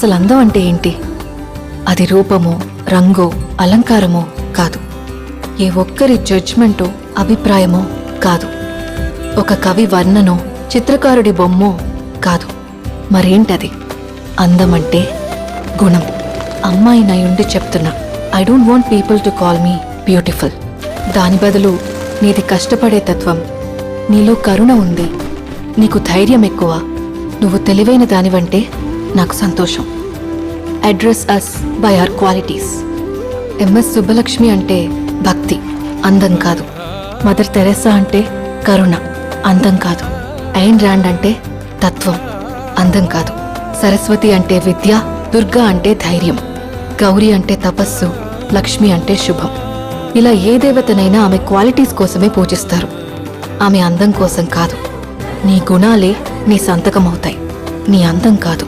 అసలు అందం అంటే ఏంటి? అది రూపమో, రంగో, అలంకారమో కాదు. ఏ ఒక్కరి జడ్జ్మెంటో, అభిప్రాయమో కాదు. ఒక కవి వర్ణనో, చిత్రకారుడి బొమ్మో కాదు. మరేంటది? అందమంటే గుణం. అమ్మాయి నయుండి చెప్తున్నా, I don't want people to call me beautiful. దాని బదులు నీది కష్టపడే తత్వం, నీలో కరుణ ఉంది, నీకు ధైర్యం ఎక్కువ, నువ్వు తెలివైన దానివంటే నాకు సంతోషం. Address us by our qualities. MS Subbalakshmi అంటే భక్తి, అందం కాదు. మదర్ తెరెసా అంటే కరుణ, అందం కాదు. ఐన్ ర్యాండ్ అంటే తత్వం, అందం కాదు. సరస్వతి అంటే విద్య, దుర్గా అంటే ధైర్యం, గౌరీ అంటే తపస్సు, లక్ష్మి అంటే శుభం. ఇలా ఏ దేవతనైనా ఆమె క్వాలిటీస్ కోసమే పూజిస్తారు, ఆమె అందం కోసం కాదు. నీ గుణాలే నీ సంతకమవుతాయి, నీ అందం కాదు.